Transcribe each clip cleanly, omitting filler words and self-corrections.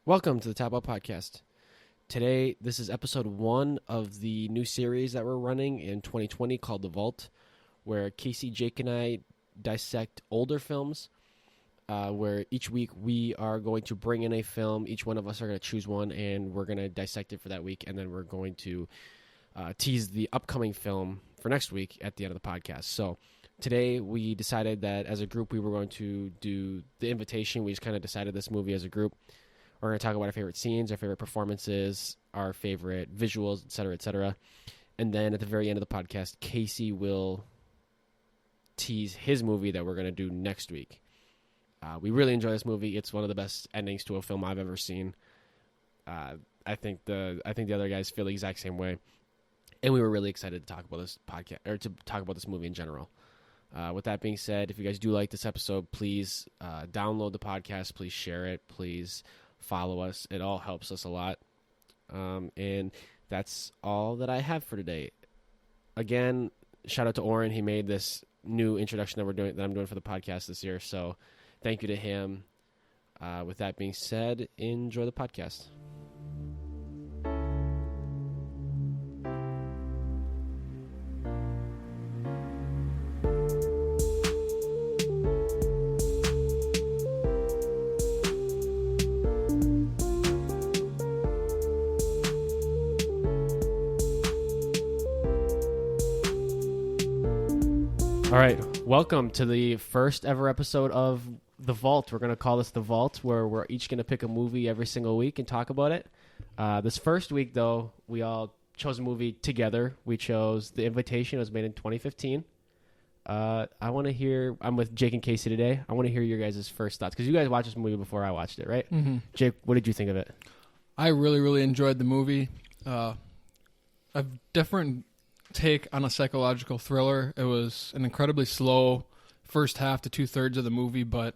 Welcome to the Top Up Podcast. Today, this is episode 1 of the new series that we're running in 2020 called The Vault, where Casey, Jake, and I dissect older films, where each week we are going to bring in a film. Each one of us are going to choose one, and we're going to dissect it for that week, and then we're going to tease the upcoming film for next week at the end of the podcast. So today, we decided that as a group, we were going to do The Invitation. We just kind of decided this movie as a group. We're going to talk about our favorite scenes, our favorite performances, our favorite visuals, et cetera, et cetera. And then at the very end of the podcast, Casey will tease his movie that we're going to do next week. We really enjoy this movie. It's one of the best endings to a film I've ever seen. I think the other guys feel the exact same way. And we were really excited to talk about this podcast, or to talk about this movie in general. With that being said, if you guys do like this episode, please download the podcast. Please share it. Please follow us. It all helps us a lot. And that's all that I have for today. Again, shout out to Oren. He made this new introduction that I'm doing for the podcast this year. So thank you to him. With that being said, enjoy the podcast. All right, welcome to the first ever episode of The Vault. We're going to call this The Vault, where we're each going to pick a movie every single week and talk about it. This first week, though, we all chose a movie together. We chose The Invitation. It was made in 2015. I want to hear, I'm with Jake and Casey today. I want to hear your guys' first thoughts, because you guys watched this movie before I watched it, right? Mm-hmm. Jake, what did you think of it? I really enjoyed the movie. A different take on a psychological thriller. It was an incredibly slow first half to 2/3 of the movie, but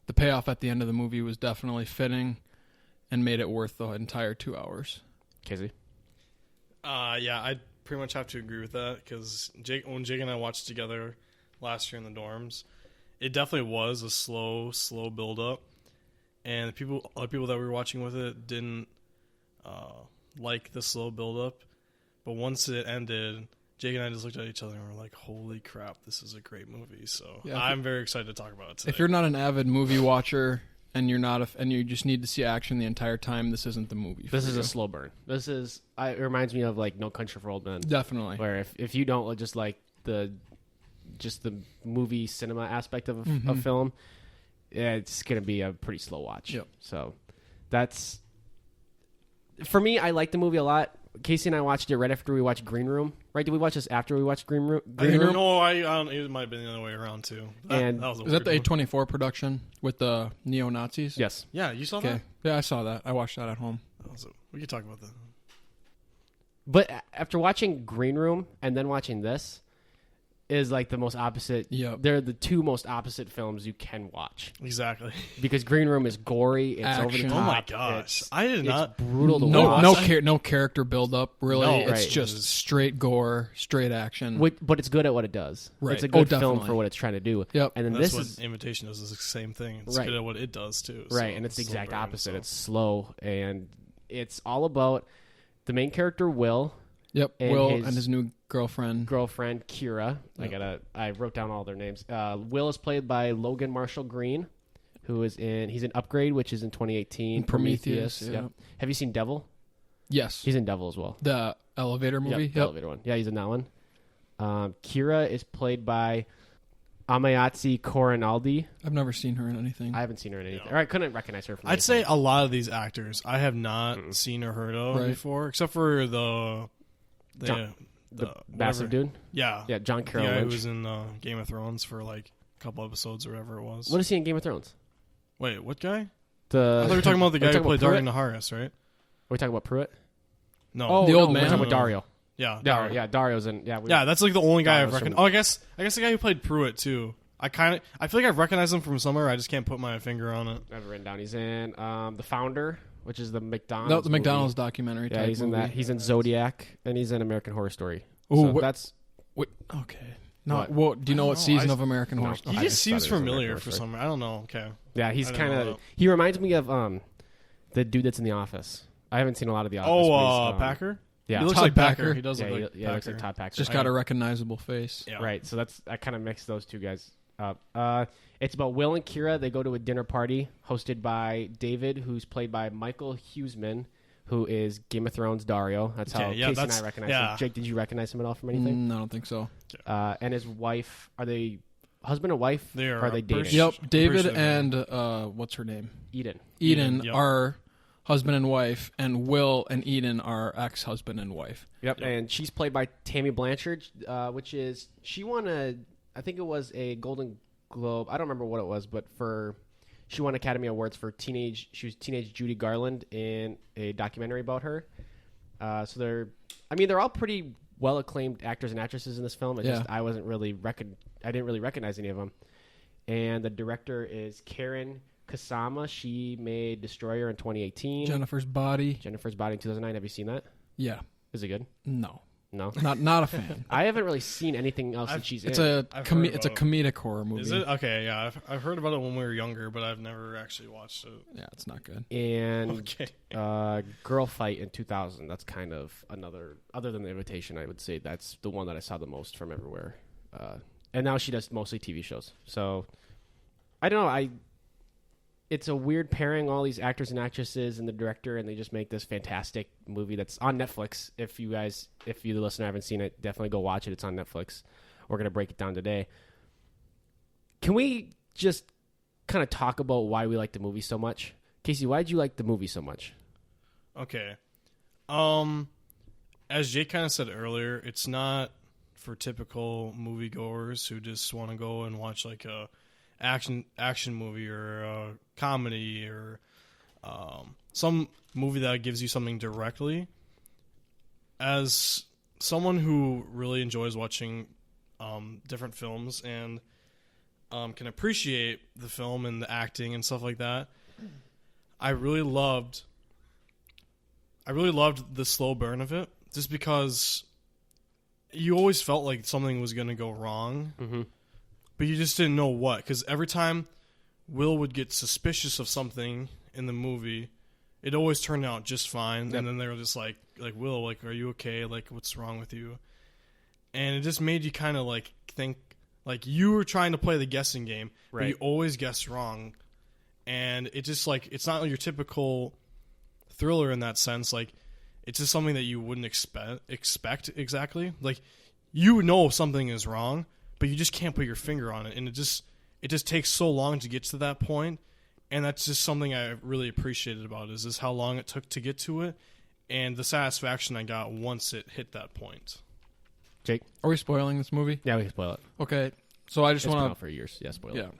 the payoff at the end of the movie was definitely fitting and made it worth the entire 2 hours. Casey? Yeah, I pretty much have to agree with that, because when Jake and I watched together last year in the dorms, it definitely was a slow build up, and other people that we were watching with it didn't like the slow build up. But once it ended, Jake and I just looked at each other and were like, holy crap, this is a great movie. So yeah, I'm very excited to talk about it today. If you're not an avid movie watcher and and you just need to see action the entire time, this isn't the movie for This is you. a slow burn. It reminds me of like No Country for Old Men. Definitely. Where if you don't just like the movie cinema aspect of a film, it's going to be a pretty slow watch. Yep. So that's, for me, I like the movie a lot. Casey and I watched it right after we watched Green Room. Right? Did we watch this after we watched Green Room? No, it might have been the other way around, too. Is that the A24 production with the neo-Nazis? Yes. Yeah, you saw that? Yeah, I saw that. I watched that at home. We could talk about that. But after watching Green Room and then watching this, is like the most opposite. Yep. They're the two most opposite films you can watch. Exactly. Because Green Room is gory. It's Action. over the top. Oh my gosh. It's brutal to watch. No character build up, really. No, it's right. just straight gore, straight action. But it's good at what it does. Right. It's a good film definitely. for what it's trying to do. Yep. And then That's what Invitation does, is the same thing. It's good at what it does, too. Right, so and it's the exact slow burn, opposite. so. It's slow, and it's all about the main character, Will. Yep, and Will and his new girlfriend, Kira. Yep. I wrote down all their names. Will is played by Logan Marshall Green, he's in Upgrade, which is in 2018. And Prometheus. Yep. Have you seen Devil? Yes. He's in Devil as well. The elevator movie? Yep, the elevator one. Yeah, he's in that one. Kira is played by Amayatzi Corinaldi. I've never seen her in anything. I haven't seen her in anything. Or I couldn't recognize her from I'd anything. say a lot of these actors I have not seen or heard of before, except for the massive dude? Yeah. Yeah, John Carroll The guy who Lynch. was in Game of Thrones for like a couple episodes or whatever it was. What is he in Game of Thrones? Wait, what guy? I thought we were talking about the guy who played Dario Naharis, right? Are we talking about Pruitt? No. The old man? We're talking about Dario. Yeah. Dario. Yeah, Dario's in. Yeah, that's like the only guy Dario's I've recognized. I guess the guy who played Pruitt too. I feel like I've recognized him from somewhere. I just can't put my finger on it. I've written down. He's in The Founder, which is the McDonald's. No, the movie. McDonald's documentary. Yeah, type he's in movie. that. He's in Zodiac, and he's in American Horror Story. Ooh, So that's okay. No, What? well, do you know what season I- of American Horror He I just just seems thought it was familiar American for Horror some. I don't know. Okay. Yeah, he's I didn't kind know of. that. He reminds me of The dude that's in The Office. I haven't seen a lot of The Office. Oh, Packer? Yeah. He looks Todd like Packer. Packer. He does look like he looks like Todd Packer. Just got a recognizable face. Yeah. Right, so I kind of mixed those two guys up. It's about Will and Kira. They go to a dinner party hosted by David, who's played by Michael Huseman, who is Game of Thrones Dario. That's how Casey and I recognize him. Jake, did you recognize him at all from anything? I don't think so. And his wife, are they husband and wife? They are. Or are they dating? Yep, David and what's her name? Eden. Eden yep. are husband and wife, and Will and Eden are ex-husband and wife. Yep, and she's played by Tammy Blanchard, which is, she won I think it was a Golden Globe. I don't remember what it was, but she won Academy Awards for she was teenage Judy Garland in a documentary about her. So they're all pretty well acclaimed actors and actresses in this film. I didn't really recognize any of them. And the director is Karen Kasama. She made Destroyer in 2018. Jennifer's Body. In 2009. Have you seen that? Yeah. Is it good? No. Not a fan. I haven't really seen anything else that she's in. It's a comedic horror movie. Is it? Okay, yeah. I've heard about it when we were younger, but I've never actually watched it. Yeah, it's not good. And Girl Fight in 2000. That's kind of another, other than The Invitation, I would say that's the one that I saw the most from everywhere. And now she does mostly TV shows. So I don't know. It's a weird pairing, all these actors and actresses and the director, and they just make this fantastic movie that's on Netflix. If you, the listener, haven't seen it, definitely go watch it. It's on Netflix. We're going to break it down today. Can we just kind of talk about why we like the movie so much? Casey, why did you like the movie so much? Okay. As Jake kind of said earlier, it's not for typical moviegoers who just want to go and watch like a action movie or a comedy or some movie that gives you something directly. As someone who really enjoys watching different films and can appreciate the film and the acting and stuff like that, I really loved the slow burn of it, just because you always felt like something was going to go wrong. Mm-hmm. But you just didn't know what, because every time Will would get suspicious of something in the movie, it always turned out just fine. Yep. And then they were just like, Will, like, are you okay? Like, what's wrong with you? And it just made you kind of like think, like, you were trying to play the guessing game, but you always guess wrong. And it just like, it's not your typical thriller in that sense. Like, it's just something that you wouldn't expect exactly. Like, you know something is wrong, but you just can't put your finger on it, and it just takes so long to get to that point, and that's just something I really appreciated about it, is how long it took to get to it, and the satisfaction I got once it hit that point. Jake, are we spoiling this movie? Yeah, we can spoil it. Okay, so I just want to, been out for years. Yeah, spoil it.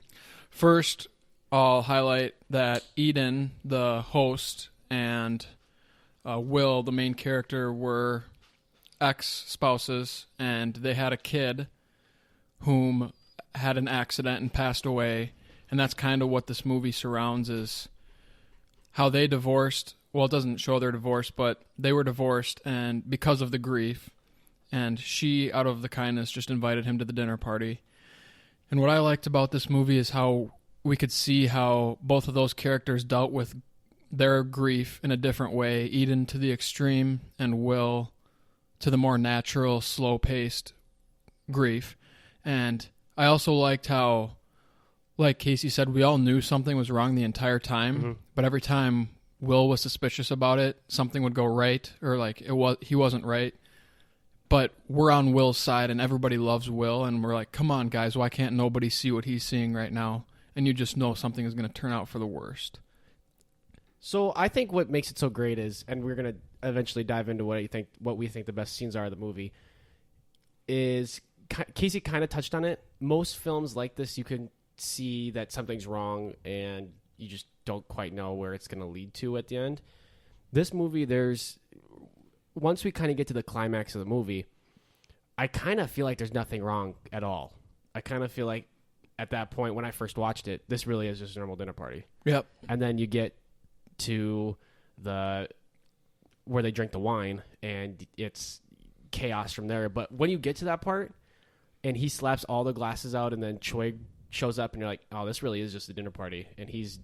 First, I'll highlight that Eden, the host, and Will, the main character, were ex-spouses, and they had a kid whom had an accident and passed away, and that's kind of what this movie surrounds, is how they divorced. Well, it doesn't show their divorce, but they were divorced, and because of the grief, and she, out of the kindness, just invited him to the dinner party. And what I liked about this movie is how we could see how both of those characters dealt with their grief in a different way, Eden to the extreme and Will to the more natural, slow-paced grief. And I also liked how, like Casey said, we all knew something was wrong the entire time, but every time Will was suspicious about it, something would go right, or like he wasn't right. But we're on Will's side, and everybody loves Will, and we're like, come on, guys, why can't nobody see what he's seeing right now? And you just know something is going to turn out for the worst. So I think what makes it so great is, and we're going to eventually dive into what we think the best scenes are of the movie, is Casey kind of touched on it. Most films like this, you can see that something's wrong and you just don't quite know where it's going to lead to at the end. This movie, once we kind of get to the climax of the movie, I kind of feel like there's nothing wrong at all. I kind of feel like at that point when I first watched it, this really is just a normal dinner party. Yep. And then you get to where they drink the wine and it's chaos from there. But when you get to that part, and he slaps all the glasses out, and then Choi shows up, and you're like, oh, this really is just a dinner party. And he's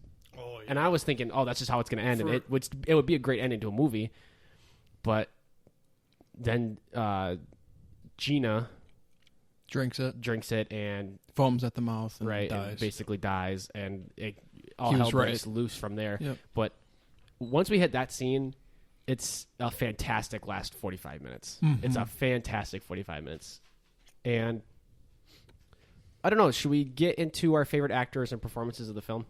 yeah. And I was thinking, oh, that's just how it's going to end, and it would be a great ending to a movie. But then Gina drinks it and foams at the mouth and right, dies. and basically dies, and all He hell was breaks right. loose from there. Yep. But once we hit that scene, it's a fantastic last 45 minutes. Mm-hmm. It's a fantastic 45 minutes. And I don't know, should we get into our favorite actors and performances of the film?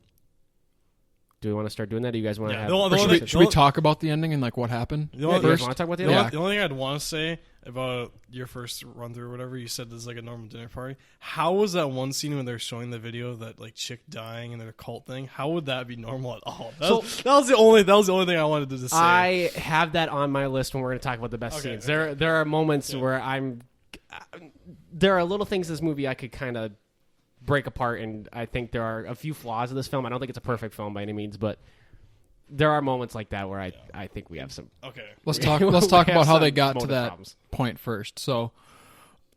Do we want to start doing that? Do you guys want to Yeah, have... the only- Should we talk about the ending and like what happened? The only- you guys first? want to talk about the The ending? only, the only thing I'd want to say about your first run through or whatever, you said this is like a normal dinner party. How was that one scene when they're showing the video of that like chick dying and their cult thing? How would that be normal at all? That was the only thing I wanted to say. I have that on my list when we're going to talk about the best Okay, scenes. okay. There are moments where there are little things in this movie I could kind of break apart, and I think there are a few flaws in this film. I don't think it's a perfect film by any means, but there are moments like that where I think we have some... Okay. Let's We talk have about how some they got to motive that problems. point first. So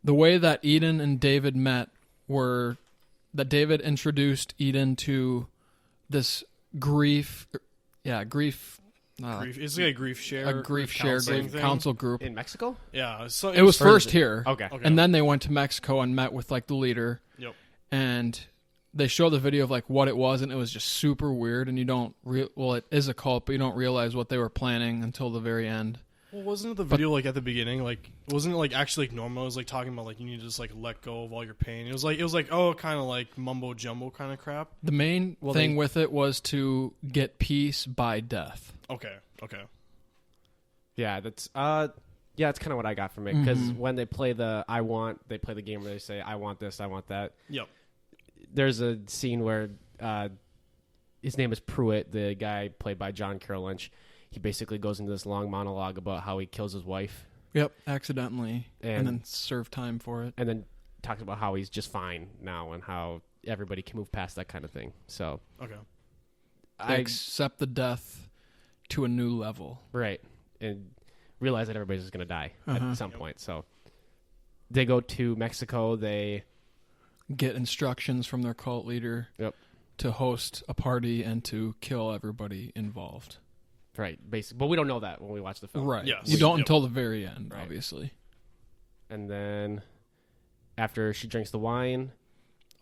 the way that Eden and David met were that David introduced Eden to this grief. Grief. It's like a grief share. a grief share counseling grief thing. council group. In Mexico? Yeah. So It was or is first it- here. Okay. Okay. And then they went to Mexico and met with like the leader, Yep. and they showed the video of like what it was, and it was just super weird. And you don't it is a cult, but you don't realize what they were planning until the very end. Well, wasn't it the video like at the beginning? Like, wasn't it like actually like normal? It was like talking about like you need to just like let go of all your pain. It was like oh, kind of like mumbo jumbo kind of crap. The main thing with it was to get peace by death. Okay. Yeah, that's that's kind of what I got from it, because when they play the game where they say I want this, I want that. Yep. There's a scene where his name is Pruitt, the guy played by John Carroll Lynch. He basically goes into this long monologue about how he kills his wife. Yep, accidentally, and And- then serve time for it. And then talks about how he's just fine now and how everybody can move past that kind of thing. So Okay. They accept the death to a new level. right, and realize that everybody's just going to die Uh-huh. at some point. So they go to Mexico. They Get instructions from their cult leader Yep. to host a party and to kill everybody involved. right, basically, but we don't know that when we watch the film. Right. Yes. You don't Yep. until the very end, Right. obviously. And then after she drinks the wine,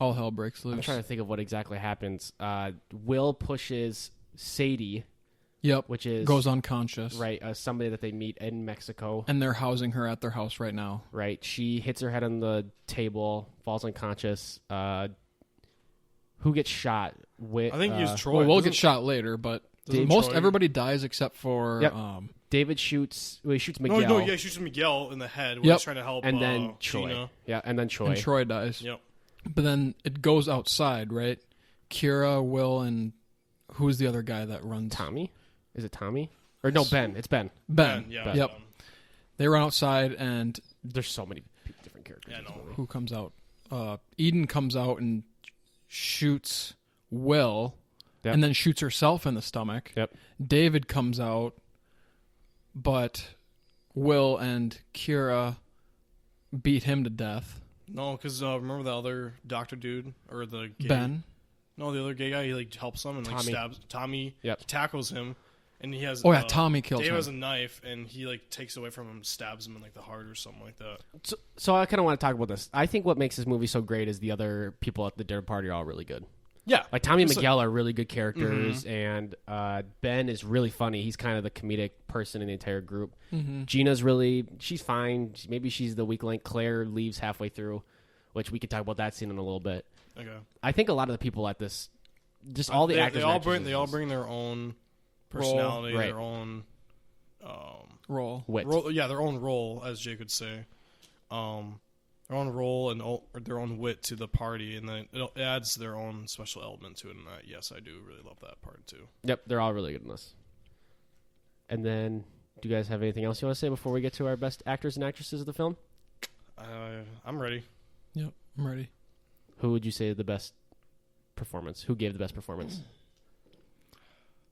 All hell breaks loose. I'm trying to think of what exactly happens. Will pushes Sadie, Yep. which is Goes unconscious. right, somebody that they meet in Mexico. And they're housing her at their house right now. Right, she hits her head on the table, falls unconscious. Who gets shot? I think he was Troy. Well, we'll Doesn't- get shot later, but doesn't most Troy- everybody dies except for Yep. David shoots. Well, he shoots Miguel. No, he shoots Miguel in the head when Yep. he's trying to help. and then Troy. Gina. Yeah, and then Troy. and Troy dies. Yep. But then it goes outside, right? Kira, Will, and who's the other guy that runs? Tommy? Is it Tommy? Or no, Ben. It's Ben. Ben. Yeah. Yep. They run outside, and There's so many different characters. Yeah, in this no. movie. who comes out? Eden comes out and shoots Will, Yep. and then shoots herself in the stomach. Yep. David comes out, but Will and Kira beat him to death. No, because remember the other doctor dude or the gay, Ben. No, the other gay guy. He like helps him and like Tommy. stabs Tommy. Yep. He tackles him, and he has. Oh yeah, Tommy kills Dave him. has a knife, and he like takes away from him, stabs him in like the heart or something like that. So I kind of want to talk about this. I think what makes this movie so great is the other people at the dinner party are all really good. Yeah, Like Tommy and It's Miguel are really good characters, and Ben is really funny. He's kind of the comedic person in the entire group. Mm-hmm. Gina's she's fine. Maybe she's the weak link. Claire leaves halfway through, which we could talk about that scene in a little bit. Okay. I think a lot of the people at this, just all the actors, They and all actresses bring their own personality, Right. their own Roll. wit. their own role, as Jake would say. Their own role and or their own wit to the party, and then it adds their own special element to it. And yes, I do really love that part too. Yep, they're all really good in this. And then, do you guys have anything else you want to say before we get to our best actors and actresses of the film? I'm ready. Yep, I'm ready. Who would you say the best performance? Who gave the best performance?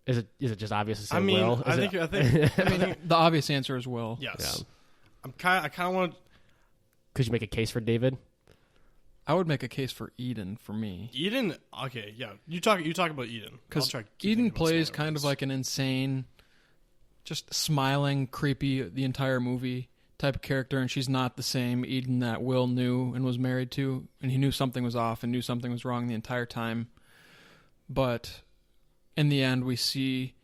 Is it just obvious to say I mean, Will? I think The obvious answer is Will. yes. Yeah. I kind of want. Could you make a case for David? I would make a case for Eden for me. Eden, okay, yeah. You talk about Eden. Because Eden plays kind of like an insane, just smiling, creepy the entire movie type of character, and she's not the same Eden that Will knew and was married to, and he knew something was off and knew something was wrong the entire time. But in the end, we see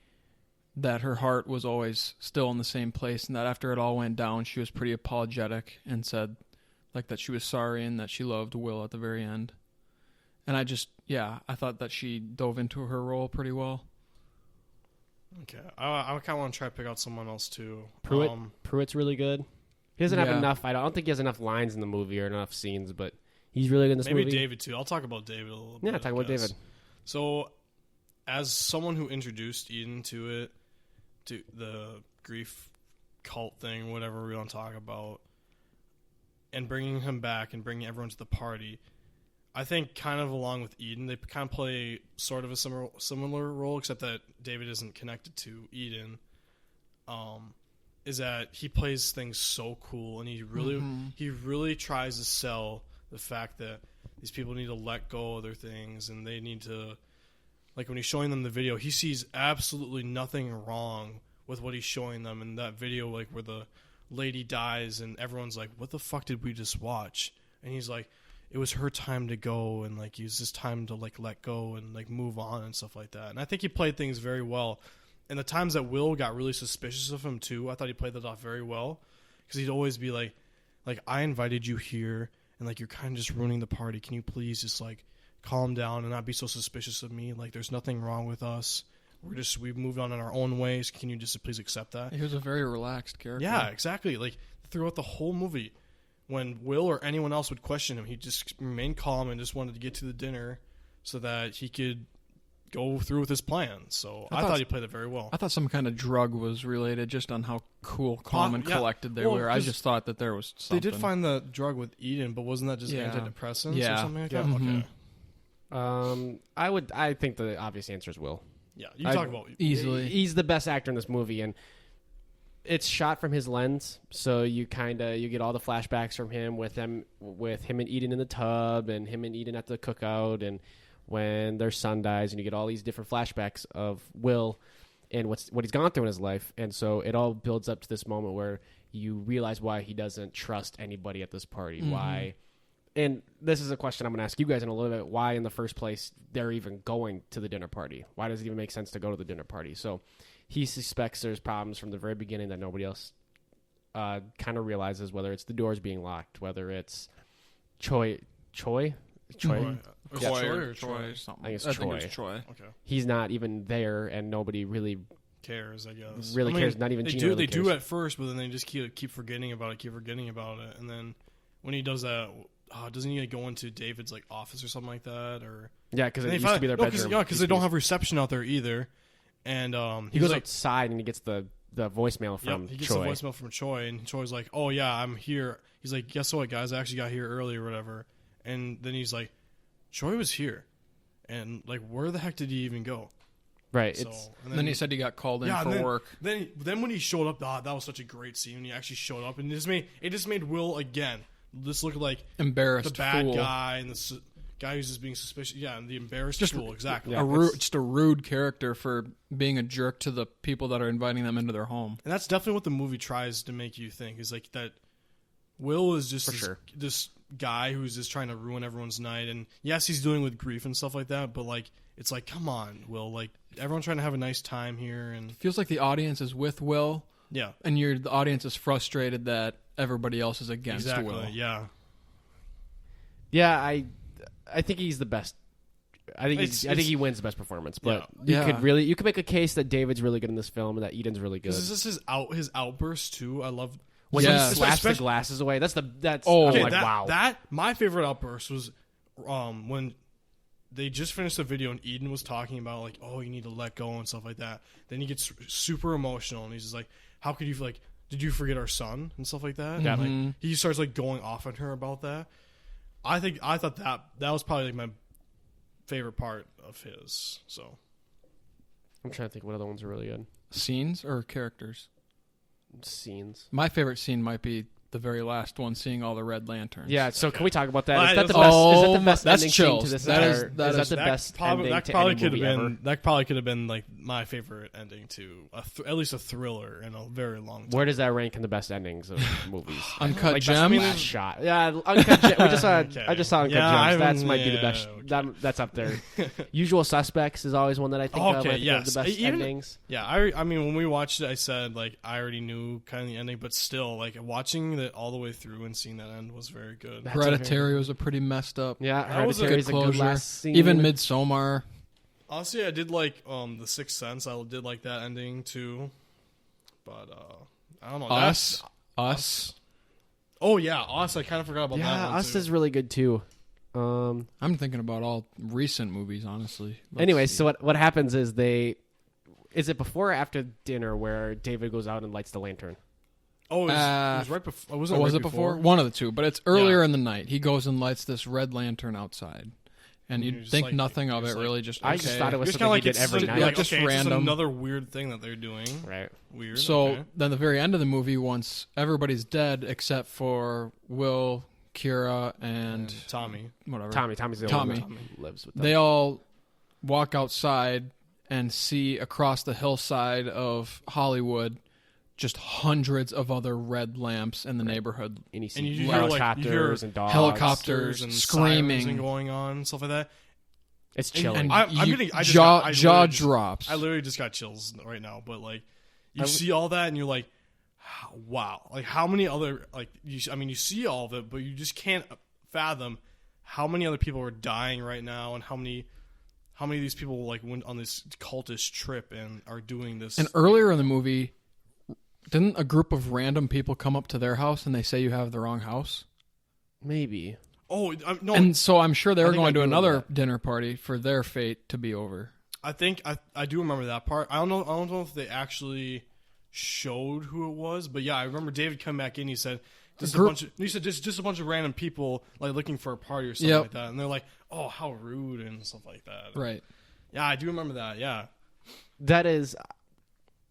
that her heart was always still in the same place, and that after it all went down, she was pretty apologetic and said like that she was sorry and that she loved Will at the very end. And I thought that she dove into her role pretty well. Okay, I kind of want to try to pick out someone else too. Pruitt's really good. He doesn't have enough. I don't think he has enough lines in the movie or enough scenes, but he's really good in this movie. Maybe David too. I'll talk about David a little bit. Yeah, talk about David. So, as someone who introduced Eden to it, to the grief cult thing, whatever we want to talk about, and bringing him back and bringing everyone to the party, I think kind of along with Eden, they kind of play sort of a similar role, except that David isn't connected to Eden. Is that he plays things so cool, and he really tries to sell the fact that these people need to let go of their things, and they need to, like when he's showing them the video, he sees absolutely nothing wrong with what he's showing them in that video, like where the lady dies and everyone's like, what the fuck did we just watch? And he's like, it was her time to go, and like use this time to like let go and like move on and stuff like that. And I think he played things very well. And the times that Will got really suspicious of him too, I thought he played that off very well, because he'd always be like I invited you here, and like you're kind of just ruining the party. Can you please just like calm down and not be so suspicious of me? Like there's nothing wrong with us. We've moved on in our own ways. Can you just please accept that? He was a very relaxed character. Yeah, exactly. Like throughout the whole movie, when Will or anyone else would question him, he just remained calm and just wanted to get to the dinner so that he could go through with his plan. So I thought he played it very well. I thought some kind of drug was related just on how cool, calm, and collected they were. I just thought that there was something. They did find the drug with Eden, but wasn't that just antidepressants or something like that? Mm-hmm. Okay. I think the obvious answer is Will. Yeah, you talk about easily. He's the best actor in this movie, and it's shot from his lens, so you get all the flashbacks from him with him and Eden in the tub, and him and Eden at the cookout, and when their son dies, and you get all these different flashbacks of Will and what he's gone through in his life. And so it all builds up to this moment where you realize why he doesn't trust anybody at this party. Mm-hmm. Why? And this is a question I'm going to ask you guys in a little bit. Why in the first place they're even going to the dinner party? Why does it even make sense to go to the dinner party? So he suspects there's problems from the very beginning that nobody else kind of realizes, whether it's the doors being locked, whether it's Choi? Troy. Something. I think it's Troy. Okay. He's not even there, and nobody really cares. I guess cares. Not even they Gina do. Really they cares. do at first, but then they just keep forgetting about it. And then when he does that, doesn't he go into David's like office or something like that? Or because it used to be their bedroom. Because they don't have reception out there either. And he goes outside and he gets the voicemail from he gets Troy. the voicemail from Troy, and Troy's like, "Oh yeah, I'm here." He's like, "Guess what, guys? I actually got here early or whatever." And then he's like, "Troy was here," and like, where the heck did he even go? Right. So, and then he said he got called in for work. Then when he showed up, that was such a great scene when he actually showed up, and it just made Will again just look like embarrassed, the bad fool. Guy, and the guy who's just being suspicious. Yeah, and the embarrassed fool. Exactly. Just a rude character for being a jerk to the people that are inviting them into their home. And that's definitely what the movie tries to make you think, is like that Will is just this guy who's just trying to ruin everyone's night. And yes, he's dealing with grief and stuff like that, but like it's like, come on, Will, like everyone's trying to have a nice time here. And it feels like the audience is with Will. Yeah. And the audience is frustrated that everybody else is against Will. Yeah. Yeah, I think he's the best. I think he wins the best performance. But you could make a case that David's really good in this film and that Eden's really good. Is this his outburst too? I love when he slaps the glasses away. Wow. My favorite outburst was when they just finished the video and Eden was talking about like, oh, you need to let go and stuff like that. Then he gets super emotional and he's just like, how could you did you forget our son and stuff like that? Yeah. Like, he starts like going off on her about that. I thought that was probably like my favorite part of his. So I'm trying to think what other ones are really good. Scenes or characters? Scenes. My favorite scene might be the very last one, seeing all the red lanterns. Yeah, so Okay. can we talk about that? Well, Is that the that's- best? Is that the Oh, best that's ending chills. scene to this That is- entire? that Is is- that the best ending that to probably any could have movie been ever? that probably could have been like my favorite ending to at least a thriller in a very long time. Where does that rank in the best endings of movies? Uncut Like Gems. best last shot. Yeah, Uncut Gems. We just saw. Okay. I just saw Uncut Yeah, I Gems. That haven't- might be the yeah, best. okay. That's up there. Usual Suspects is always one that I think of. Okay, I think yes. of the best Even- endings. Yeah, I mean, when we watched it, I said like I already knew kind of the ending, but still, like watching it all the way through and seeing that end was very good. That's Hereditary was a pretty messed up. Yeah, That was a Hereditary Good is a good closure. last scene. Even Midsommar. Honestly, I did like the Sixth Sense. I did like that ending too, but I don't know. Us. Oh yeah, Us. I kind of forgot about that Yeah, one Us too. is really good too. I'm thinking about all recent movies, honestly. Let's Anyway, see. so what happens is is it before or after dinner where David goes out and lights the lantern? Oh, it was right before. was it before? One of the two, but it's earlier in the night. He goes and lights this red lantern outside, and You're you'd just think like- nothing of you're it. just Really, just I just okay. thought it was It's something kind of he like did every night. Yeah, like, just okay, it's random. another weird thing that they're doing. Right. Weird. So okay. then, the very end of the movie, once everybody's dead except for Will, Kira, and Tommy. whatever, Tommy's the Tommy. only one that lives with them. they all walk outside and see across the hillside of Hollywood just hundreds of other red lamps in the neighborhood. and you see And you hear, helicopters and dogs. helicopters and screaming. sirens and going on and stuff like that. It's chilling. And I'm you- getting- I just jaw, got- I jaw literally just- drops. I literally just got chills right now. But like, you see all that and you're like, wow. Like how many other you see all of it, but you just can't fathom how many other people are dying right now and how many of these people like went on this cultist trip and are doing this. And earlier in the movie, didn't a group of random people come up to their house and they say you have the wrong house? Maybe. Oh no! And so I'm sure they were think I going to do another remember dinner party for their fate to be over. I think I do remember that part. I don't know if they actually showed who it was, but yeah, I remember David come back in. He said, "Just a group- bunch of." He said, "Just a bunch of random people like looking for a party or something Yep. like that." And they're like, "Oh, how rude" and stuff like that. Right. Yeah, I do remember that. Yeah. That is,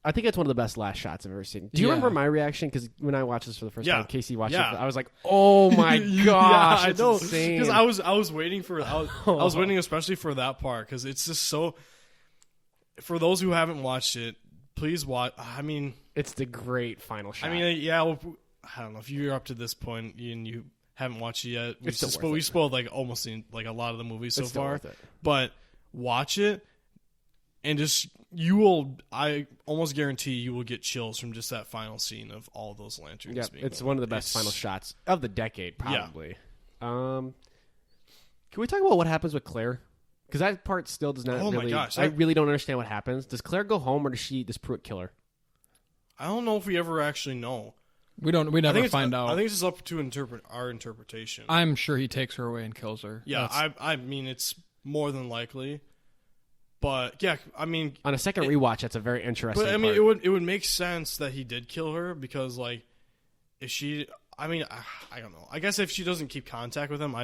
I think it's one of the best last shots I've ever seen. Do you Yeah. remember my reaction? Because when I watched this for the first Yeah. time, Casey watched Yeah. it. I was like, "Oh my gosh, yeah, I it's know. insane!" Because I was waiting for I was waiting especially for that part because it's just so. For those who haven't watched it, please watch. I mean, It's the great final shot. I mean, yeah. Well, I don't know if you're up to this point and you haven't watched it yet. It's still worth We it. spoiled like almost like a lot of the movies so it's still far. worth it. But watch it, and just you will. I almost guarantee you will get chills from just that final scene of all those lanterns. Yeah, being it's lit. one of the best It's- final shots of the decade, probably. Can we talk about what happens with Claire? Because that part still does not Oh my really. gosh, I that- really don't understand what happens. Does Claire go home or does Pruitt kill her? I don't know if we ever actually know. We never find out. I think it's just up to our interpretation. I'm sure he takes her away and kills her. Yeah, That's- I mean it's more than likely, but yeah, I mean, On a second rewatch, that's a very interesting. but I mean part. it would make sense that he did kill her because like if she, I mean I don't know. I guess if she doesn't keep contact with him,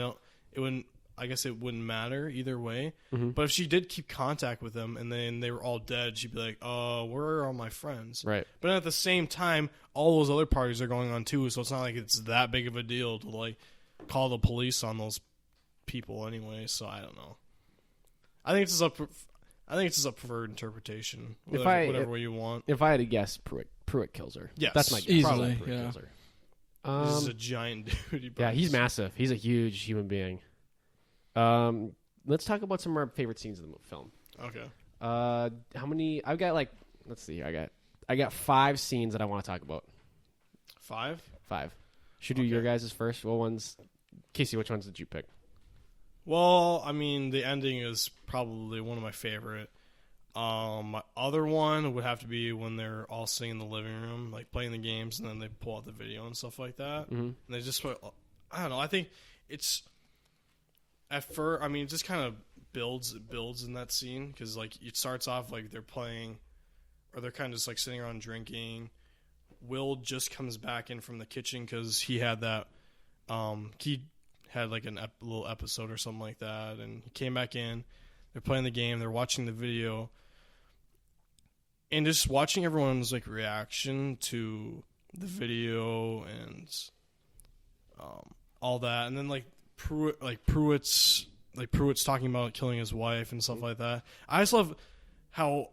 I guess it wouldn't matter either way. Mm-hmm. But if she did keep contact with him and then they were all dead, she'd be like, where are all my friends? Right. But at the same time, all those other parties are going on too, so it's not like it's that big of a deal to like call the police on those people anyway. So I don't know. I think it's just up for interpretation. Whatever way you want. If I had to guess, Pruitt kills her. Yes. That's my guess. Easily, Probably Pruitt yeah. kills her. This is a giant dude. Yeah, he's massive. He's a huge human being. Let's talk about some of our favorite scenes in the film. Okay. How many? I've got let's see. I got 5 scenes that I want to talk about. 5? 5. Should do Okay. your guys' first. What ones? Casey, which ones did you pick? Well, I mean, the ending is probably one of my favorite. My other one would have to be when they're all sitting in the living room, like playing the games, and then they pull out the video and stuff like that. Mm-hmm. And they just, I don't know. I think it's at first. I mean, it just kind of builds in that scene because like it starts off like they're playing, or they're kind of just like sitting around drinking. Will just comes back in from the kitchen because he had that. He had like a little episode or something like that, and he came back in. They're playing the game. They're watching the video. And just watching everyone's like reaction to the video and all that, and then Pruitt's talking about killing his wife and stuff like that. I just love how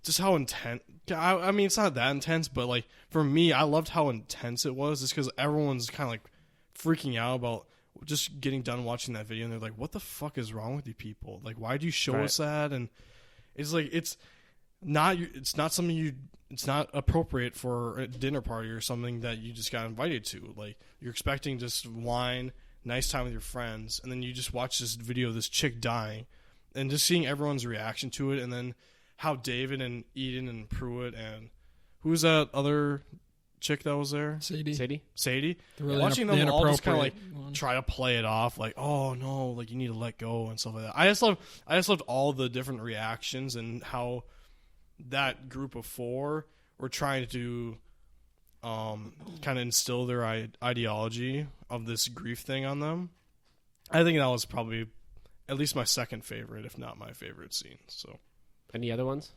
just how intense. I mean, it's not that intense, but like for me, I loved how intense it was, just because everyone's kind of like freaking out about just getting done watching that video, and they're like, "What the fuck is wrong with you people? Like, why do you show us that?" And it's like it's not appropriate for a dinner party or something that you just got invited to. Like, you're expecting just wine, nice time with your friends, and then you just watch this video of this chick dying, and just seeing everyone's reaction to it, and then how David and Eden and Pruitt and who's that other chick that was there? Sadie. Really Watching them all just kind of like try to play it off, like, oh no, like you need to let go and stuff like that. I just loved all the different reactions and how that group of four were trying to kind of instill their ideology of this grief thing on them. I think that was probably at least my second favorite, if not my favorite scene. So, any other ones?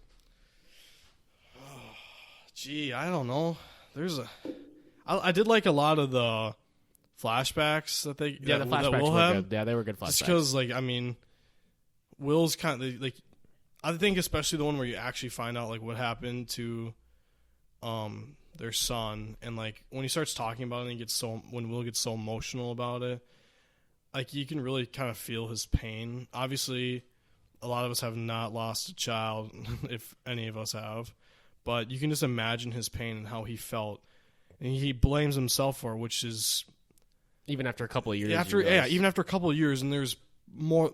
Gee, I don't know. I did like a lot of the flashbacks that the flashbacks Will were had. good. Yeah, they were good flashbacks. Just because, like, I mean, Will's kind of like, I think especially the one where you actually find out like what happened to their son, and like when he starts talking about it, and when Will gets so emotional about it, like you can really kind of feel his pain. Obviously, a lot of us have not lost a child, if any of us have. But you can just imagine his pain and how he felt. And he blames himself for it, which is... Even after a couple of years. Even after a couple of years, and there's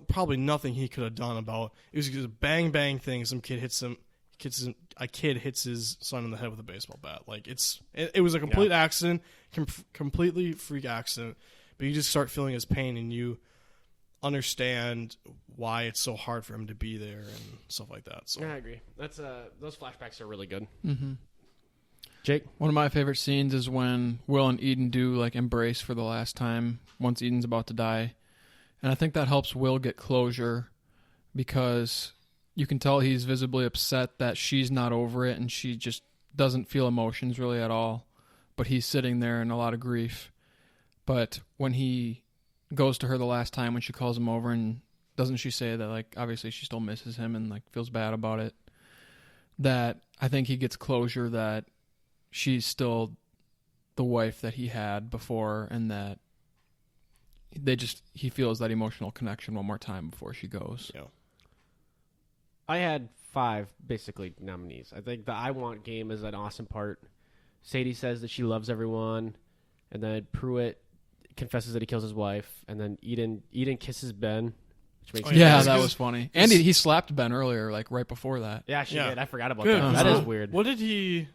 probably nothing he could have done about it. It was just a bang, bang thing. Some kid hits him. A kid hits his son in the head with a baseball bat. Like, it was a complete accident, completely freak accident. But you just start feeling his pain, and you understand why it's so hard for him to be there and stuff like that. So I agree. That's those flashbacks are really good. Mm-hmm. Jake, one of my favorite scenes is when Will and Eden do like embrace for the last time once Eden's about to die, and I think that helps Will get closure because you can tell he's visibly upset that she's not over it, and she just doesn't feel emotions really at all. But he's sitting there in a lot of grief. But when he goes to her the last time, when she calls him over, and doesn't she say that, like, obviously she still misses him and like feels bad about it, that I think he gets closure that she's still the wife that he had before, and that he feels that emotional connection one more time before she goes. Yeah. I had 5 basically nominees. I think the I Want game is an awesome part. Sadie says that she loves everyone, and then Pruitt confesses that he kills his wife, and then Eden kisses Ben, which makes that was funny. And he slapped Ben earlier, like right before that. Yeah, she did. I forgot about Good. that. That is weird. What did he?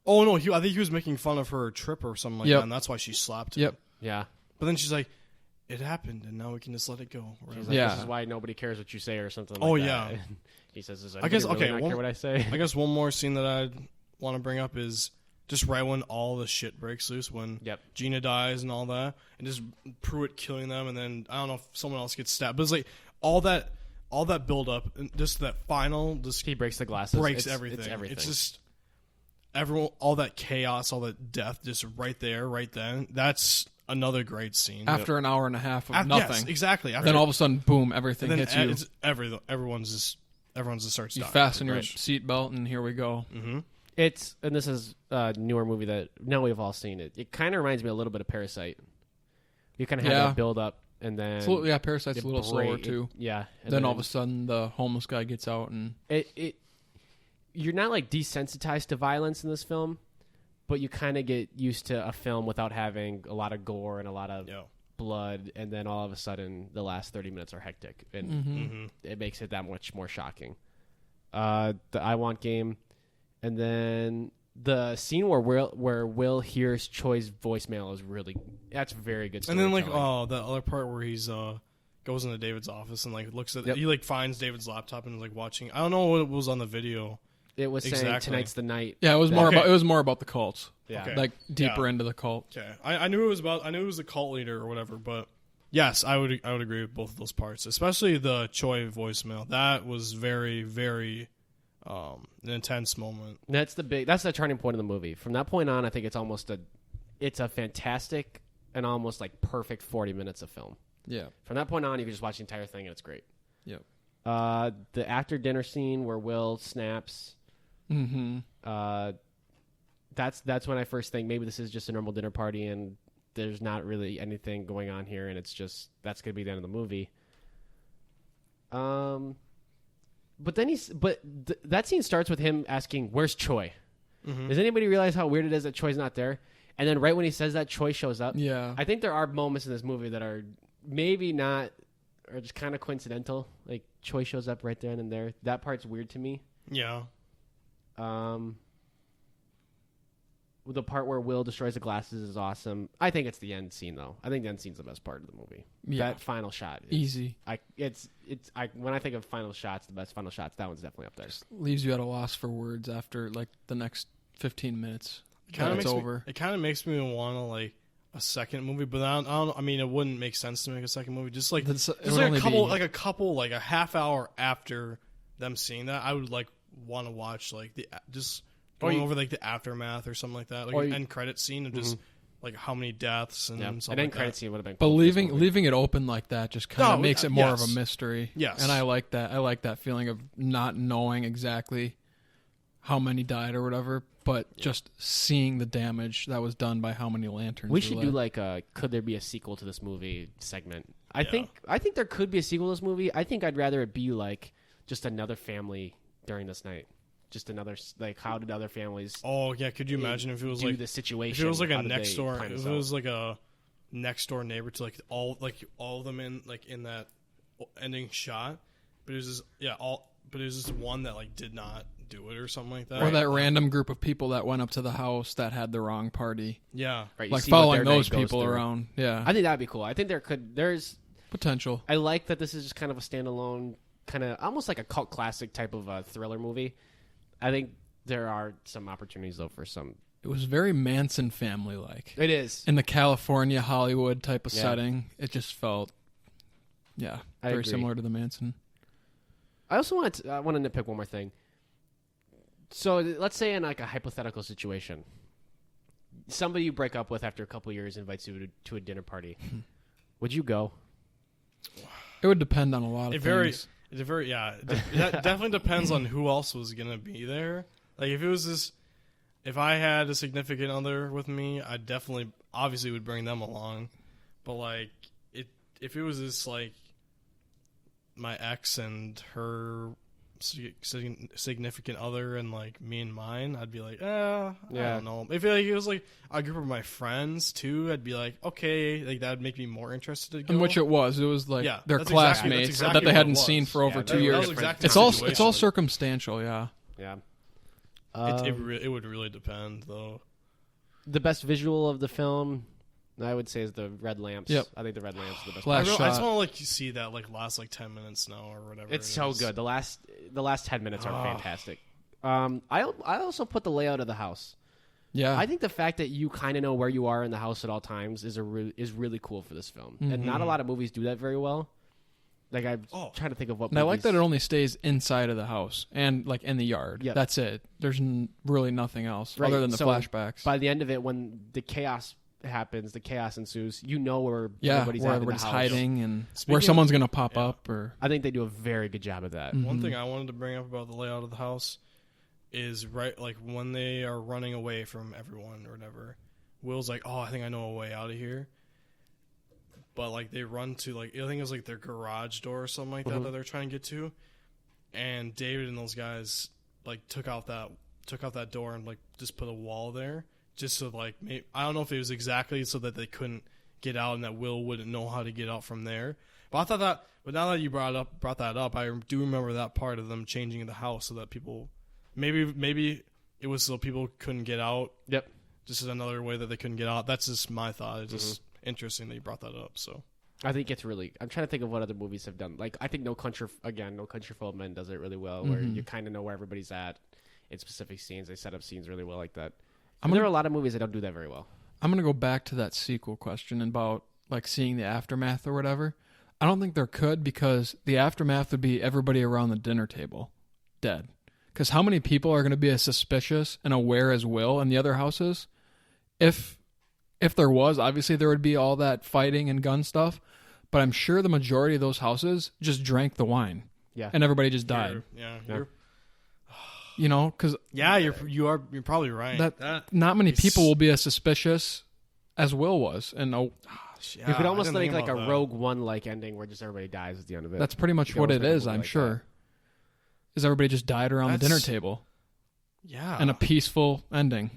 Oh no, I think he was making fun of her trip or something like that, and that's why she slapped him. Yep. Yeah. But then she's like, "It happened, and now we can just let it go." She's like, "This is why nobody cares what you say," or something. Like that. And he says, "I guess really not care what I say." I guess one more scene that I want to bring up is just right when all the shit breaks loose, when Gina dies and all that, and just Pruitt killing them, and then I don't know if someone else gets stabbed, but it's like all that build up, and just that final, he breaks the glasses, breaks everything. It's everything. It's just everyone, all that chaos, all that death, just right there, right then. That's another great scene. After an hour and a half of nothing, yes, exactly. Then all of a sudden, boom! Everything hits you. Everyone's just starts. You fasten your seatbelt, and here we go. Mm-hmm. And this is a newer movie that now we've all seen it. It kind of reminds me a little bit of Parasite. You kind of have that build up, and then Parasite's a little slower too. Then all of a sudden the homeless guy gets out, and you're not like desensitized to violence in this film, but you kind of get used to a film without having a lot of gore and a lot of blood, and then all of a sudden the last 30 minutes are hectic, and it makes it that much more shocking. The I Want game. And then the scene where Will hears Choi's voicemail is that's very good. And then the other part where he's goes into David's office and like looks at he like finds David's laptop and is like watching. I don't know what it was on the video. It was saying tonight's the night. Yeah, it was more about the cults. Yeah, like deeper into the cult. Okay, I knew it was about. I knew it was the cult leader or whatever, but yes, I would agree with both of those parts, especially the Choi voicemail. That was very, very. An intense moment. That's the turning point of the movie. From that point on, I think it's almost it's a fantastic and almost like perfect 40 minutes of film. Yeah. From that point on, you can just watch the entire thing, and it's great. Yep. The after dinner scene where Will snaps. Mm-hmm. That's when I first think maybe this is just a normal dinner party, and there's not really anything going on here, and it's just that's gonna be the end of the movie. But then that scene starts with him asking, "Where's Choi?" Mm-hmm. Does anybody realize how weird it is that Choi's not there? And then right when he says that, Choi shows up. Yeah. I think there are moments in this movie that are maybe not, or just kind of coincidental. Like Choi shows up right then and there. That part's weird to me. Yeah. The part where Will destroys the glasses is awesome. I think it's the end scene though. I think the end scene's the best part of the movie. Yeah. That final shot. Easy. When I think of final shots, the best final shots, that one's definitely up there. Just leaves you at a loss for words after like the next 15 minutes. It's over. It kind of makes me want to like a second movie, but I don't. I mean, it wouldn't make sense to make a second movie. Just like a half hour after them seeing that, I would like want to watch like going over like the aftermath or something like that, like an end credit scene of just like how many deaths and something an end like credit that. scene would have been. But cool leaving it open like that just kind of makes it more of a mystery. Yes, and I like that. I like that feeling of not knowing exactly how many died or whatever, but just seeing the damage that was done by how many lanterns. We should do like a could there be a sequel to this movie segment? I think there could be a sequel to this movie. I think I'd rather it be like just another family during this night. Just another like how did other families? Oh yeah, could you imagine if it was like the situation? If it was like a next door, if it was like a next door neighbor to like all of them in that ending shot, but it was just one that like did not do it or something like that, or that random group of people that went up to the house that had the wrong party. Yeah, right. Like following those people around. Yeah, I think that'd be cool. I think there's potential. I like that this is just kind of a standalone, kind of almost like a cult classic type of thriller movie. I think there are some opportunities though for some. It was very Manson family like. It is in the California Hollywood type of setting. It just felt, very similar to the Manson. I also want to nitpick one more thing. So let's say in like a hypothetical situation, somebody you break up with after a couple of years invites you to a dinner party. Would you go? It would depend on a lot of things. That definitely depends on who else was gonna be there. Like if I had a significant other with me, I definitely obviously would bring them along. But like if it was this like my ex and her significant other and like me and mine, I'd be like, I don't know. If it was like a group of my friends too, I'd be like, okay, like that would make me more interested to go. And which it was like their classmates exactly that they hadn't seen for over 2 years. Exactly it's all circumstantial, yeah. It would really depend though. The best visual of the film, I would say, is the red lamps. Yep. I think the red lamps are the best. Last shot. I just want to like see that like last like 10 minutes now or whatever. It's so good. The last 10 minutes are fantastic. I also put the layout of the house. Yeah, I think the fact that you kind of know where you are in the house at all times is really cool for this film, and not a lot of movies do that very well. Like I'm trying to think of what. And I like that it only stays inside of the house and like in the yard. Yep. That's it. There's really nothing else other than the flashbacks. By the end of it, when the chaos happens, the chaos ensues. You know where everybody's hiding and where someone's gonna pop up. Or I think they do a very good job of that. One thing I wanted to bring up about the layout of the house is like when they are running away from everyone or whatever. Will's like, I think I know a way out of here. But like they run to like I think it was like their garage door or something like that that they're trying to get to, and David and those guys like took out that door and like just put a wall there just so like I don't know if it was exactly so that they couldn't get out and that Will wouldn't know how to get out from there. But I thought but now that you brought that up, I do remember that part of them changing the house so that people maybe it was so people couldn't get out. Yep. Just as another way that they couldn't get out. That's just my thought. It's just interesting that you brought that up. So I think it's really. I'm trying to think of what other movies have done. Like I think No Country for Old Men does it really well, where you kind of know where everybody's at in specific scenes. They set up scenes really well like that. There are a lot of movies that don't do that very well. I'm gonna go back to that sequel question about like seeing the aftermath or whatever. I don't think there could, because the aftermath would be everybody around the dinner table dead. Because how many people are going to be as suspicious and aware as Will in the other houses if if there was, obviously there would be all that fighting and gun stuff, but I'm sure the majority of those houses just drank the wine. Yeah. And everybody just died. Because you're probably right. That not many people will be as suspicious as Will was, and you could almost make like a Rogue One like ending where just everybody dies at the end of it. That's pretty much what it is. I'm sure. Is everybody just died around the dinner table? Yeah, and a peaceful ending.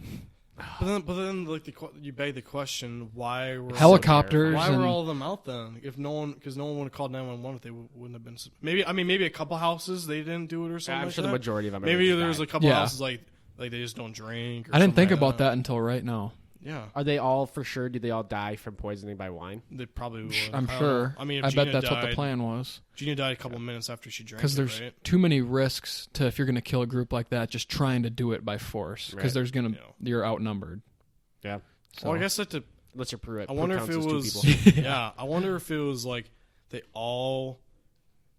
But then, like you beg the question: why were helicopters? Why were all of them out then? If no one, because no one would have called 911 if they wouldn't have been. Maybe a couple houses they didn't do it or something. I'm sure the majority of them. Maybe there's a couple houses like they just don't drink. Or I didn't think about that until right now. Yeah. Are they all for sure? Did they all die from poisoning by wine? They probably would. I'm sure. I mean, I bet that's what the plan was. Gina died a couple minutes after she drank. Because there's too many risks to, if you're going to kill a group like that, just trying to do it by force. Because you're outnumbered. Yeah. So, well, I guess let's approve it. I wonder if it was. Yeah. I wonder if it was like they all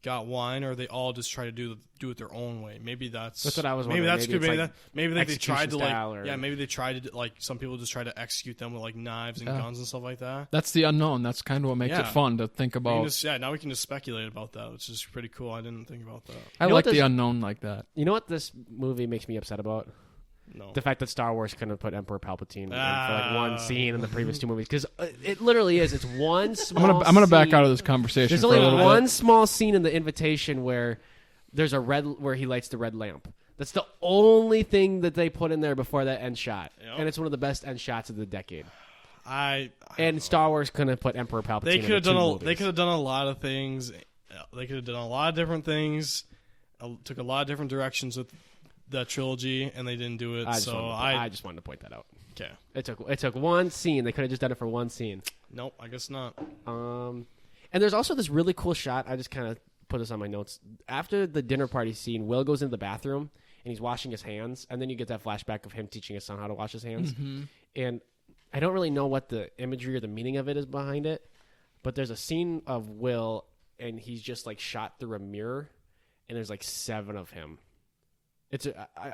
got wine, or they all just try to do it their own way. Maybe that's what I was wondering. Maybe they tried to maybe they tried to like some people just try to execute them with like knives and guns and stuff like that. That's the unknown. That's kind of what makes it fun to think about. Now we can just speculate about that, which is pretty cool. I didn't think about that. I like the unknown like that. You know what this movie makes me upset about? No. The fact that Star Wars couldn't put Emperor Palpatine in for like one scene in the previous two movies, because it literally is. It's one small. I'm gonna back out of this conversation. There's only one small scene in the invitation where there's where he lights the red lamp. That's the only thing that they put in there before that end shot, and it's one of the best end shots of the decade. And Star Wars couldn't put Emperor Palpatine. They could have done a lot of things. They could have done a lot of different things. Took a lot of different directions with that trilogy, and they didn't do it. I just wanted to point that out. Okay, it took one scene. They could have just done it for one scene. Nope, I guess not. And there's also this really cool shot. I just kind of put this on my notes. After the dinner party scene, Will goes into the bathroom and he's washing his hands, and then you get that flashback of him teaching his son how to wash his hands. Mm-hmm. And I don't really know what the imagery or the meaning of it is behind it, but there's a scene of Will, and he's just like shot through a mirror, and there's like 7 of him.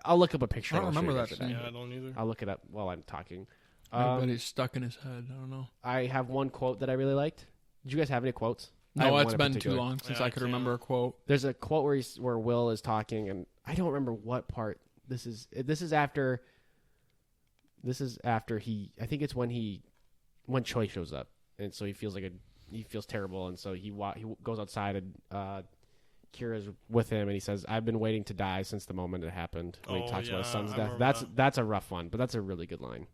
I'll look up a picture. I don't remember that scene. Yeah, I don't either. I'll look it up while I'm talking. Everybody's stuck in his head. I don't know. I have one quote that I really liked. Did you guys have any quotes? No, it's been too long since I could remember a quote. There's a quote where Will is talking, and I don't remember what part. This is after he. I think it's when Choi shows up, and so he feels terrible, and so he goes outside, and Kira's with him, and he says, "I've been waiting to die since the moment it happened." When he talks about his son's death, that's a rough one, but that's a really good line.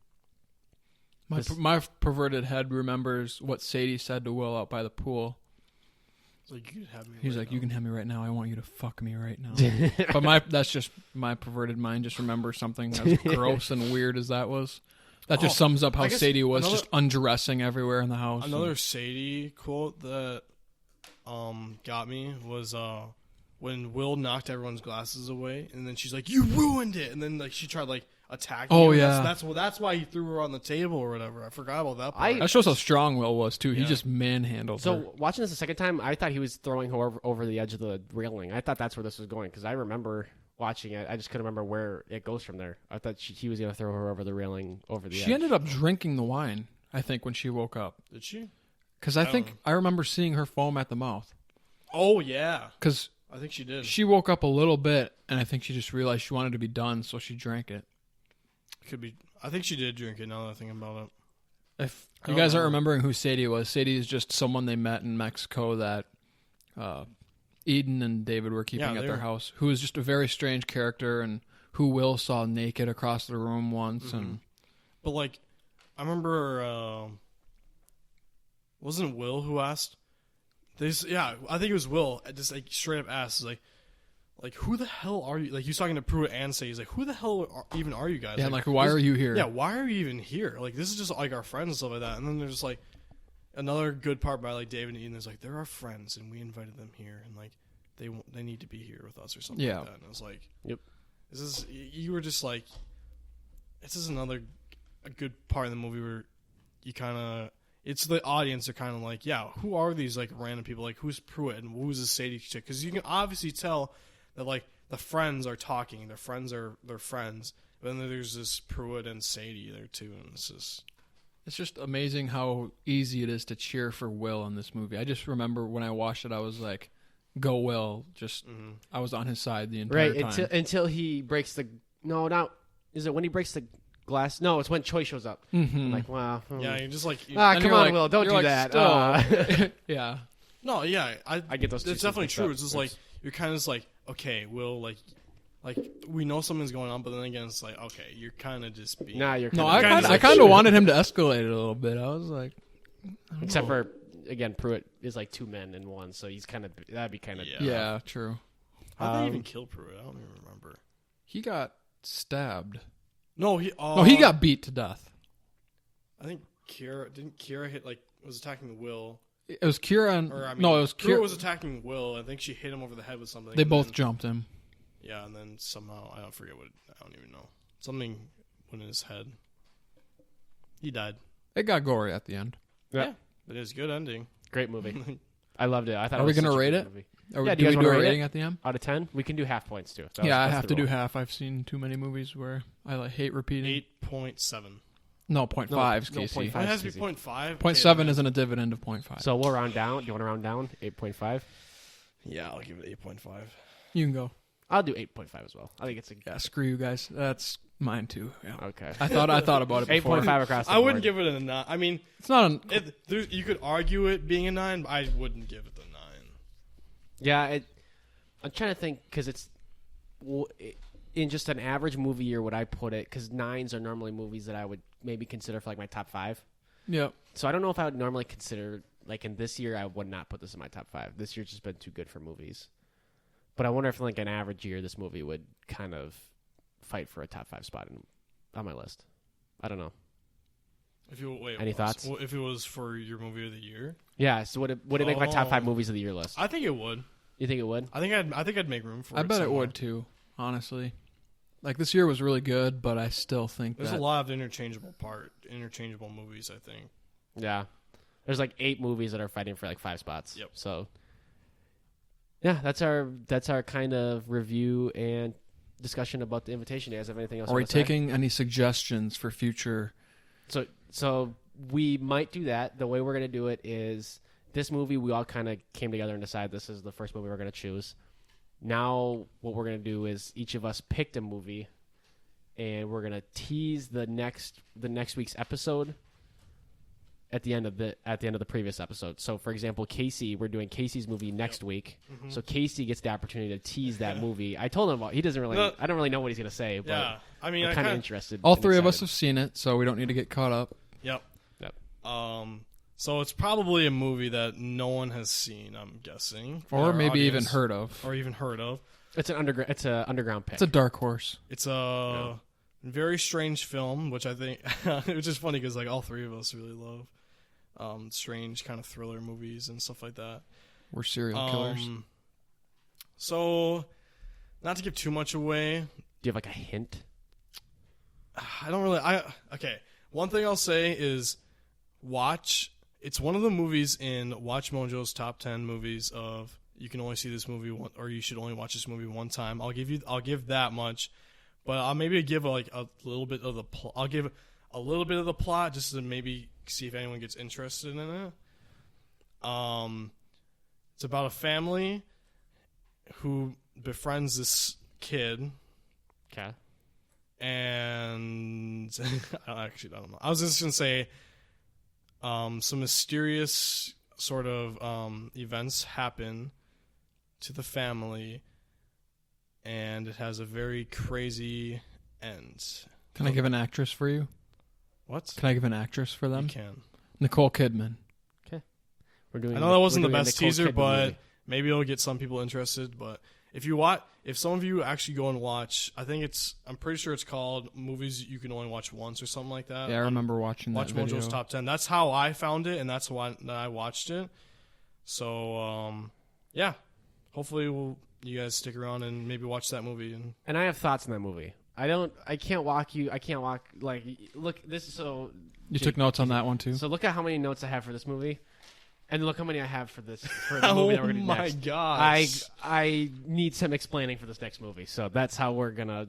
My perverted head remembers what Sadie said to Will out by the pool. He's like, "You can have me right now. I want you to fuck me right now." But that's just my perverted mind. Just remember something as gross and weird as that was. That just sums up how Sadie was just undressing everywhere in the house. Another Sadie quote that got me was when Will knocked everyone's glasses away, and then she's like, "You ruined it," and then like she tried like attacking. Oh him. yeah, that's why he threw her on the table or whatever. I forgot about that part. That shows how strong Will was too. He just manhandled her. So watching this the second time, I thought he was throwing her over the edge of the railing. I thought that's where this was going, because I remember watching it. I just couldn't remember where it goes from there. I thought he was going to throw her over the railing, over the edge. She ended up drinking the wine, I think, when she woke up. Did she? Because I remember seeing her foam at the mouth. Oh yeah, because I think she did. She woke up a little bit, and I think she just realized she wanted to be done, so she drank it. Could be. I think she did drink it. Now that I think about it. If you guys aren't remembering who Sadie was, Sadie is just someone they met in Mexico that Eden and David were keeping at their house, who was just a very strange character, and who Will saw naked across the room once. Mm-hmm. And but like, I remember, wasn't Will who asked? I think it was Will. Just like straight up asked, like who the hell are you? Like he was talking to Pruitt and Sadie. He's like, who the hell even are you guys? Yeah, like why are you here? Yeah, why are you even here? Like this is just like our friends and stuff like that. And then there's just like another good part by like David and Eden. There's like they're our friends and we invited them here and like they need to be here with us or something like that. And I was like, yep. You were just like, this is a good part of the movie where you kind of. It's the audience are kind of like, yeah, who are these like random people? Like who's Pruitt and who's this Sadie chick? Because you can obviously tell that like the friends are talking, their friends, but then there's this Pruitt and Sadie there too, and it's just It's just amazing how easy it is to cheer for Will in this movie. I just remember when I watched it, I was like, "Go Will!" Just I was on his side the entire time. Until he breaks the is it when he breaks the glass? No, it's when Choi shows up. I'm like, wow. Yeah, you're just like, come on, Will, don't do that. Yeah. No, yeah, I get those. It's definitely true. It's just like you're kind of just like, okay, Will, like we know something's going on, but then again, it's like, okay, you're kind of just being. Nah, you're. I kind of wanted him to escalate it a little bit. I was like, except for again, Pruitt is like two men in one, so he's kind of that'd be kind of yeah, true. How did they even kill Pruitt? I don't even remember. He got stabbed. No, he got beat to death. I think Kira hit was attacking Will. It was Kira and it was Kira was attacking Will. I think she hit him over the head with something. They both jumped him. Yeah, and then somehow I don't even know. Something went in his head. He died. It got gory at the end. Yeah, but it was a good ending. Great movie. I loved it. I thought. Are we going to rate it? Do we do a rating at the end? Out of 10? We can do half points too. Yeah, I have to do half. I've seen too many movies where I hate repeating. 8.7. No, 0.5, Casey. It has to be 0.5. 0.7 isn't a dividend of 0.5. So we'll round down. Do you want to round down? 8.5? Yeah, I'll give it 8.5. You can go. I'll do 8.5 as well. I think it's a... Yeah, screw you guys. That's mine too. Yeah. Okay. I thought about it before. 8.5 across the I board. wouldn't give it a 9. I mean... It's not you could argue it being a 9, but I wouldn't give it the 9. Yeah, I'm trying to think, because it's... In just an average movie year, would I put it... Because 9s are normally movies that I would maybe consider for my top 5. Yeah. So I don't know if I would normally consider... in this year, I would not put this in my top 5. This year's just been too good for movies. But I wonder if, an average year, this movie would kind of fight for a top 5 spot on my list. I don't know. Any thoughts? Well, if it was for your movie of the year? Yeah, so would it make my top 5 movies of the year list? I think it would. You think it would? I think I'd make room for it. I bet it would, too, honestly. This year was really good, but I still think there's a lot of interchangeable movies, I think. Yeah. There's 8 movies that are fighting for 5 spots. Yep. So... Yeah, that's our kind of review and discussion about the invitation. Do you guys have anything else? Are we taking any suggestions for future? So we might do that. The way we're going to do it is this movie, we all kind of came together and decided this is the first movie we're going to choose. Now what we're going to do is each of us picked a movie, and we're going to tease the next week's episode at the end of the previous episode. So, for example, Casey, we're doing Casey's movie next week. Mm-hmm. So Casey gets the opportunity to tease that movie. I told him he doesn't really. I don't really know what he's going to say, but yeah. I mean, I'm kind of interested. All three of us have seen it, so we don't need to get caught up. Yep. So it's probably a movie that no one has seen, I'm guessing, or maybe even heard of. It's an underground pick. It's a dark horse. It's a very strange film, which I think, which is funny because all three of us really love strange kind of thriller movies and stuff like that. We're serial killers. So, not to give too much away. Do you have a hint? I don't really. Okay. One thing I'll say is watch. It's one of the movies in Watch Mojo's top 10 movies of you can only see this movie one, or you should only watch this movie one time. I'll give that much, but I'll maybe give a little bit of the plot. I'll give a little bit of the plot just to maybe see if anyone gets interested in it. It's about a family who befriends this kid. Okay. And I don't know. I was just gonna say some mysterious sort of events happen to the family, and it has a very crazy end. Can I give an actress for you? What? Can I give an actress for them? You can. Nicole Kidman. Okay. I know that wasn't the best teaser, but maybe it'll get some people interested. But if some of you actually go and watch, I'm pretty sure it's called Movies You Can Only Watch Once or something like that. Yeah, I remember watching that Watch video. Mojo's Top 10. That's how I found it, and that's why I watched it. So, yeah. Hopefully you guys stick around and maybe watch that movie. And I have thoughts on that movie. I can't walk, look, this is so... You took notes on that one, too? So look at how many notes I have for this movie. And look how many I have for the movie that we're going to do next. Oh, my gosh. I need some explaining for this next movie. So that's how we're going to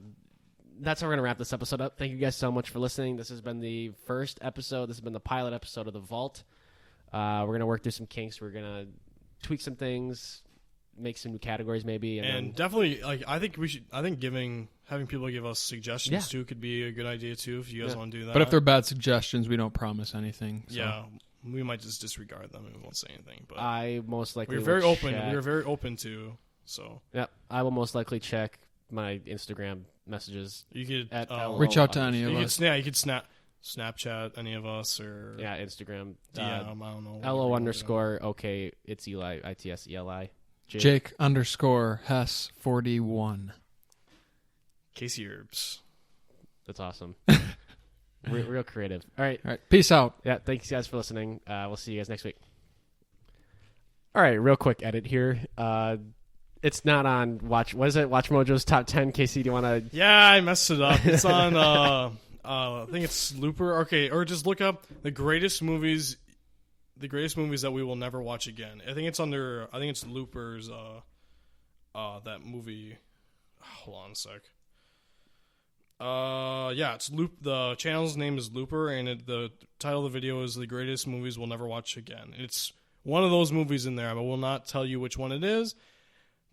that's how we're gonna wrap this episode up. Thank you guys so much for listening. This has been the first episode. This has been the pilot episode of The Vault. We're gonna work through some kinks. We're gonna tweak some things, make some new categories maybe, and then, definitely I think having people give us suggestions too could be a good idea too if you guys want to do that. But if they're bad suggestions, we don't promise anything. So. Yeah, we might just disregard them and we won't say anything. But I most likely we're very will open. check. We're very open to. So yeah, I will most likely check my Instagram messages. you could At Reach out to any of you us. could you could Snapchat any of us or Instagram. DM. I don't know. LO_ okay, it's Eli, ITSELI. Jake _ Hess 41. Casey Erbes. That's awesome. Real creative. All right. All right. Peace out. Yeah, thanks guys for listening. We'll see you guys next week. All right, real quick edit here. It's not on Watch. What is it? Watch Mojo's top 10. Casey, do you want to? Yeah, I messed it up. It's on. I think it's Looper. Okay, or just look up the greatest movies that we will never watch again. I think it's under. I think it's Looper's. That movie. Hold on a sec. Yeah, it's Loop. The channel's name is Looper, and the title of the video is "The Greatest Movies We'll Never Watch Again." It's one of those movies in there. I will not tell you which one it is,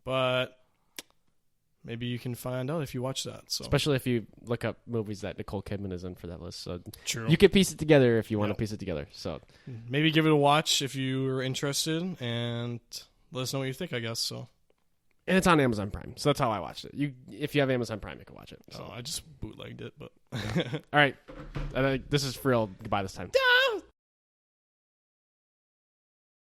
but maybe you can find out if you watch that. So, Especially if you look up movies that Nicole Kidman is in for that list. So true. you can piece it together if you want to piece it together. So Maybe give it a watch if you're interested, and let us know what you think. I guess so. And it's on Amazon Prime, so that's how I watched it. If you have Amazon Prime, you can watch it. So. I just bootlegged it, but All right, this is for real. Goodbye this time.